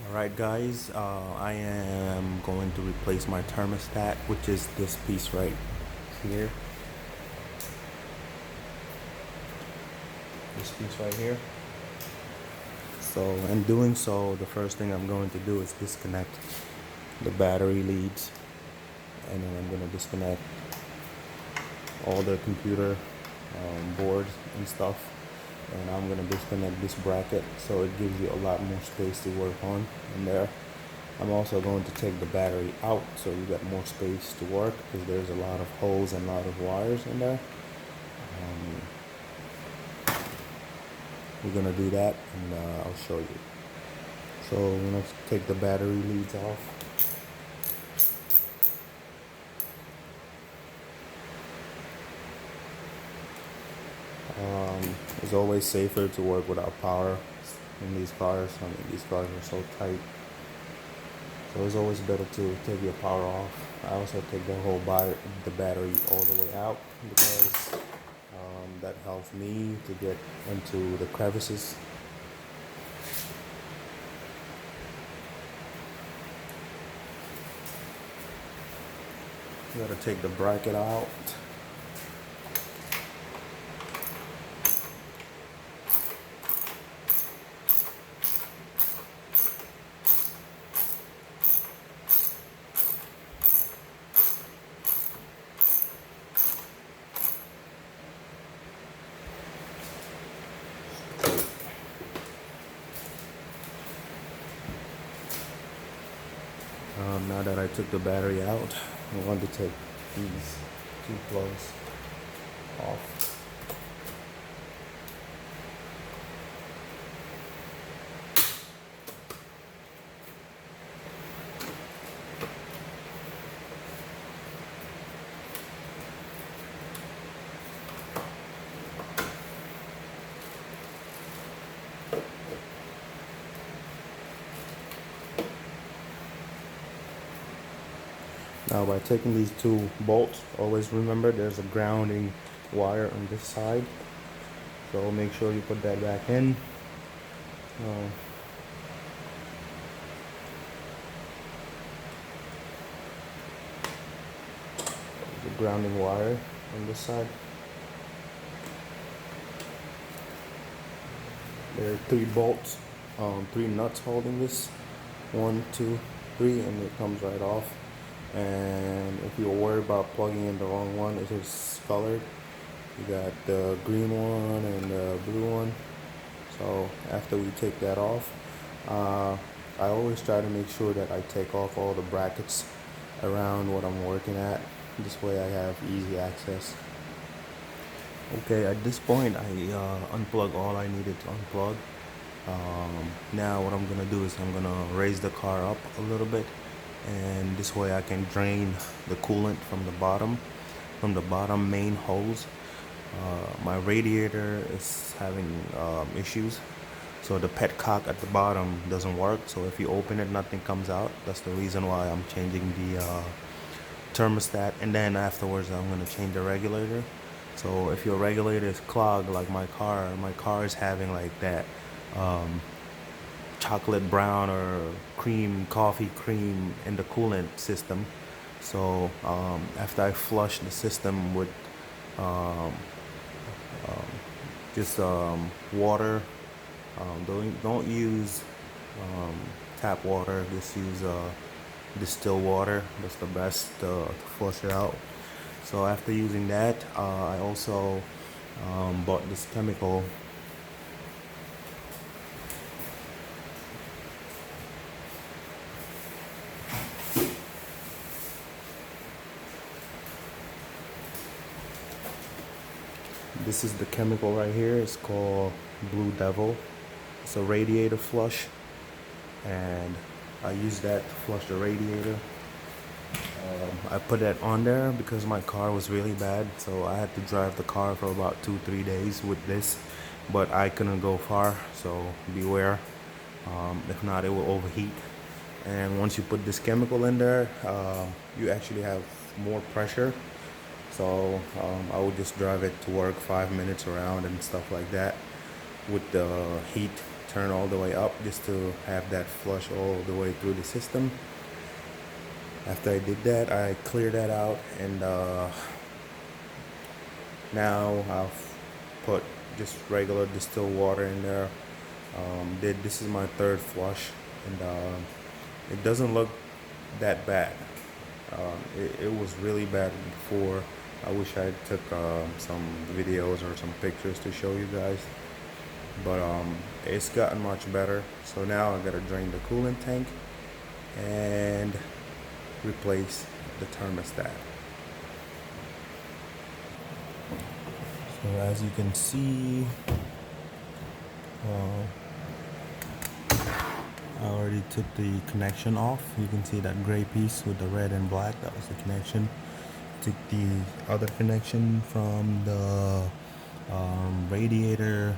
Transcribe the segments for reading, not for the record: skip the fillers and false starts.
Alright guys, I am going to replace my thermostat, which is this piece right here. This piece right here. So in doing so, the first thing I'm going to do is disconnect the battery leads, and then I'm going to disconnect all the computer boards and stuff, and I'm going to disconnect this bracket so it gives you a lot more space to work on in there. I'm also going to take the battery out so you got more space to work, because there's a lot of holes and a lot of wires in there. We're gonna do that, and I'll show you. So we're gonna take the battery leads off. It's always safer to work without power in these cars. I mean, these cars are so tight. So it's always better to take your power off. I also take the battery all the way out, because that helps me to get into the crevices. You gotta take the bracket out. Now that I took the battery out, I want to take these two plugs off. Now by taking these two bolts, always remember there's a grounding wire on this side. So make sure you put that back in. The grounding wire on this side. There are three bolts, three nuts holding this. 1, 2, 3, and it comes right off. And if you're worried about plugging in the wrong one, it is colored. You got the green one and the blue one. So after we take that off, I always try to make sure that I take off all the brackets around what I'm working at. This way I have easy access. Okay, at this point I unplug all I needed to unplug. Now what I'm gonna do is I'm gonna raise the car up a little bit, and this way I can drain the coolant from the bottom main hose. My radiator is having issues, so the petcock at the bottom doesn't work. So if you open it, nothing comes out. That's the reason why I'm changing the thermostat, and then afterwards I'm going to change the regulator. So if your regulator is clogged like my car is having like that chocolate brown or coffee cream in the coolant system. So after I flush the system with just water, don't use tap water, just use distilled water. That's the best to flush it out. So after using that, I also bought this chemical. This is the chemical right here. It's called Blue Devil. It's a radiator flush, and I use that to flush the radiator. I put that on there because my car was really bad, so I had to drive the car for about 2-3 days with this, but I couldn't go far, so beware. If not, it will overheat. And once you put this chemical in there, you actually have more pressure. So I would just drive it to work 5 minutes around and stuff like that with the heat turn all the way up just to have that flush all the way through the system. After I did that, I cleared that out, and now I've put just regular distilled water in there. This is my third flush, and it doesn't look that bad. It was really bad before. I wish I took some videos or some pictures to show you guys, but it's gotten much better. So now I gotta drain the coolant tank and replace the thermostat. So as you can see, I already took the connection off. You can see that gray piece with the red and black, that was the connection. Took the other connection from the radiator,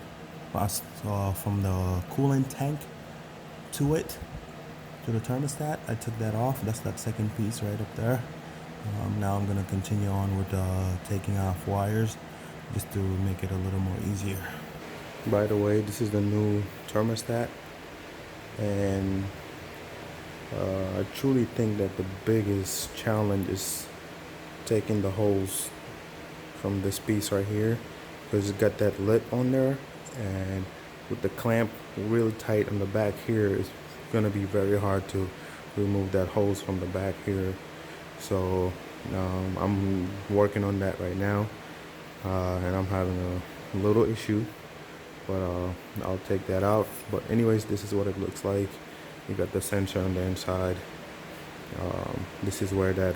from the coolant tank to it, to the thermostat. I took that off. That's that second piece right up there. Now I'm gonna continue on with taking off wires just to make it a little more easier. By the way, this is the new thermostat, and I truly think that the biggest challenge is taking the hose from this piece right here, because it's got that lip on there, and with the clamp really tight on the back here, it's gonna be very hard to remove that hose from the back here. So I'm working on that right now, and I'm having a little issue, but I'll take that out. But anyways, this is what it looks like. You got the sensor on the inside. This is where that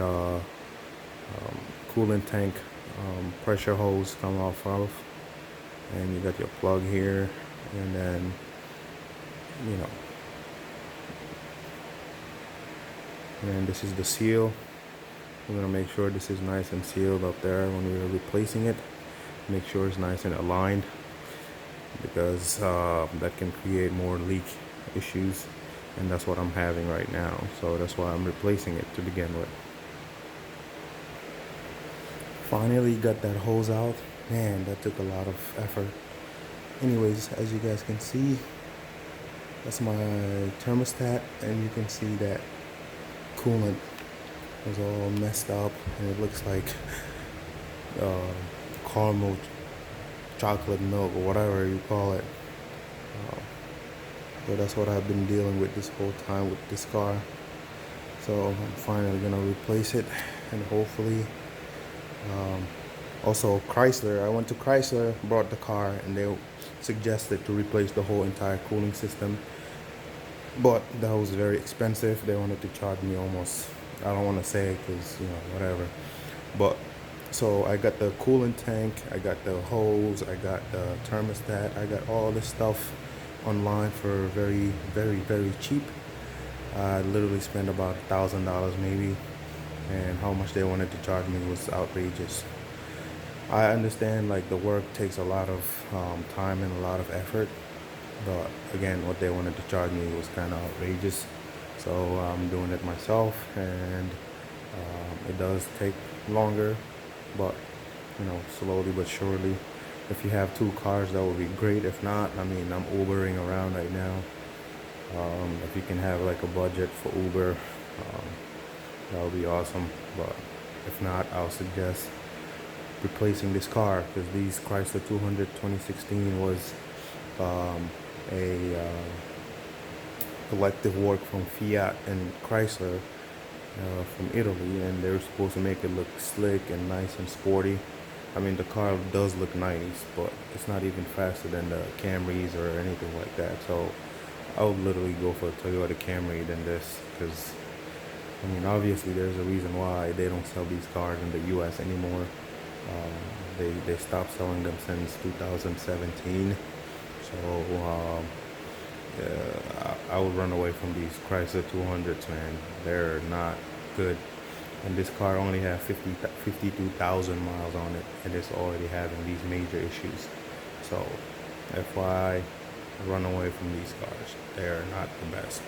coolant tank pressure hose come off of, and you got your plug here, and then and this is the seal. We're gonna make sure this is nice and sealed up there when we're replacing it. Make sure it's nice and aligned, because that can create more leak issues, and that's what I'm having right now. So that's why I'm replacing it to begin with. Finally got that hose out. Man, that took a lot of effort. Anyways, as you guys can see, that's my thermostat, and you can see that coolant is all messed up, and it looks like caramel chocolate milk or whatever you call it. So that's what I've been dealing with this whole time with this car. So I'm finally gonna replace it, and hopefully also Chrysler, I went to Chrysler, brought the car, and they suggested to replace the whole entire cooling system, but that was very expensive. They wanted to charge me almost, I don't want to say it because whatever, but so I got the coolant tank, I got the hose, I got the thermostat, I got all this stuff online for very, very, very cheap. I literally spent about $1,000 maybe, and how much they wanted to charge me was outrageous. I understand like the work takes a lot of time and a lot of effort, but again, what they wanted to charge me was kind of outrageous. So I'm doing it myself, and it does take longer, but slowly but surely. If you have two cars, that would be great. If not, I mean, I'm Ubering around right now. If you can have like a budget for Uber, that would be awesome. But if not, I'll suggest replacing this car, because these Chrysler 200 2016 was a collective work from Fiat and Chrysler from Italy, and they were supposed to make it look slick and nice and sporty. I mean, the car does look nice, but it's not even faster than the Camrys or anything like that. So I would literally go for a Toyota Camry than this, because I mean, obviously there's a reason why they don't sell these cars in the US anymore. They stopped selling them since 2017. So I would run away from these Chrysler 200s, man. They're not good. And this car only has 52,000 miles on it, and it's already having these major issues. So FYI, run away from these cars. They're not the best.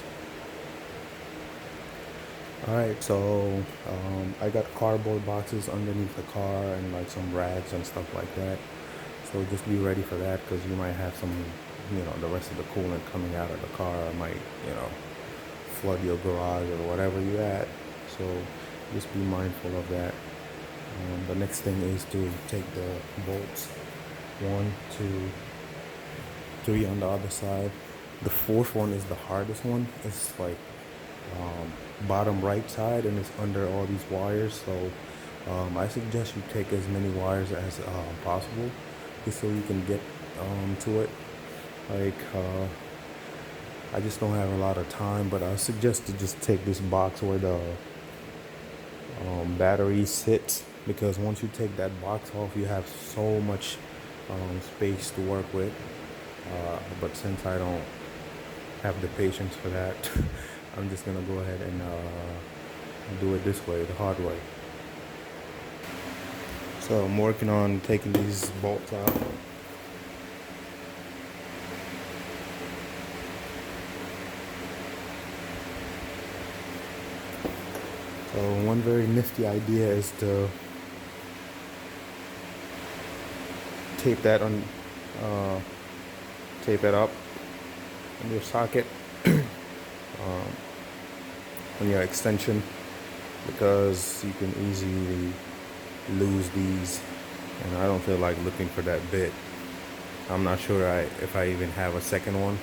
Alright, so I got cardboard boxes underneath the car and like some rags and stuff like that. So just be ready for that, because you might have some the rest of the coolant coming out of the car might, flood your garage or whatever you at. So just be mindful of that. The next thing is to take the bolts, 1, 2, 3 on the other side. The fourth one is the hardest one. It's like bottom right side, and it's under all these wires. So I suggest you take as many wires as possible, just so you can get to it. Like I just don't have a lot of time, but I suggest to just take this box where the battery sits, because once you take that box off, you have so much space to work with. But since I don't have the patience for that, I'm just gonna go ahead and do it this way, the hard way. So I'm working on taking these bolts out. So one very nifty idea is to tape that up in your socket on your extension, because you can easily lose these, and I don't feel like looking for that bit. I'm not sure if I even have a second one,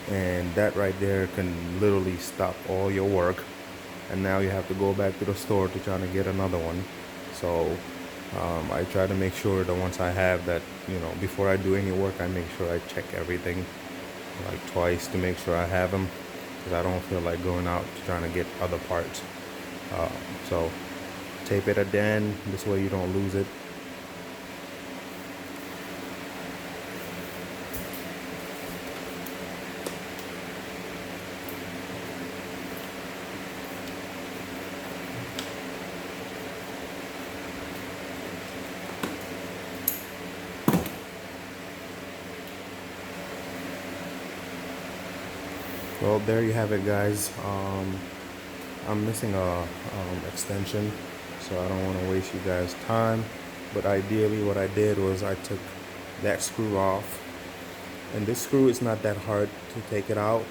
and that right there can literally stop all your work, and now you have to go back to the store to try to get another one. So I try to make sure that once I have that, before I do any work, I make sure I check everything like twice to make sure I have them, because I don't feel like going out trying to get other parts. So tape it at the end, this way you don't lose it. Well, there you have it, guys. I'm missing a extension, so I don't want to waste you guys' time. But ideally, what I did was I took that screw off, and this screw is not that hard to take it out.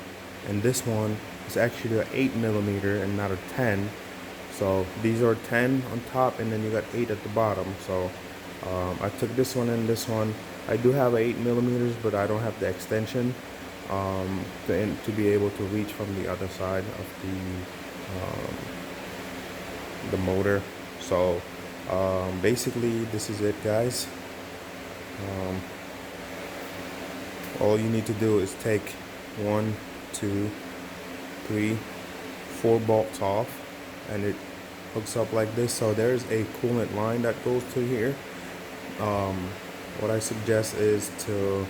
And this one is actually an 8mm and not a 10. So these are 10 on top, and then you got 8 at the bottom. So I took this one and this one. I do have a 8mm, but I don't have the extension to be able to reach from the other side of the motor. So basically this is it, guys. All you need to do is take 1, 2, 3, 4 bolts off, and it hooks up like this. So there's a coolant line that goes to here. What I suggest is to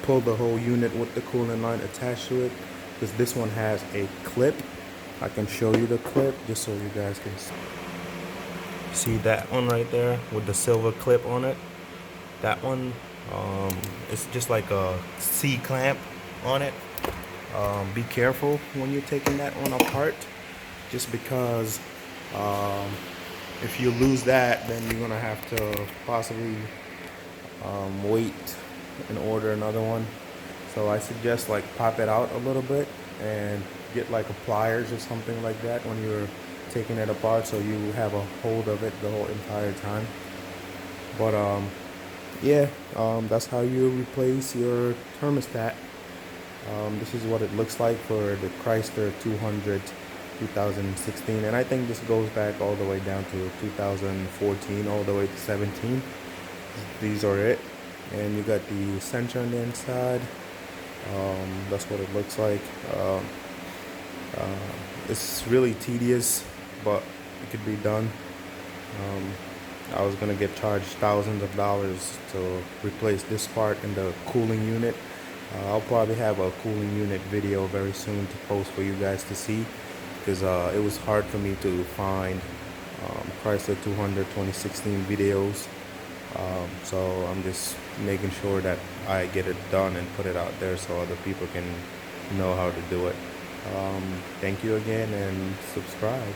pull the whole unit with the coolant line attached to it, because this one has a clip. I can show you the clip just so you guys can see that one right there with the silver clip on it. That one, it's just like a C-clamp on it. Be careful when you're taking that one apart, just because if you lose that, then you're gonna have to possibly wait and order another one. So I suggest like pop it out a little bit and get like a pliers or something like that when you're taking it apart, so you have a hold of it the whole entire time. But yeah, that's how you replace your thermostat. This is what it looks like for the Chrysler 200 2016, and I think this goes back all the way down to 2014 all the way to 17. These are it, and you got the sensor on the inside. That's what it looks like. It's really tedious, but it could be done. I was gonna get charged thousands of dollars to replace this part in the cooling unit. I'll probably have a cooling unit video very soon to post for you guys to see, because it was hard for me to find Chrysler 200 2016 videos. So I'm just making sure that I get it done and put it out there so other people can know how to do it. Thank you again, and subscribe.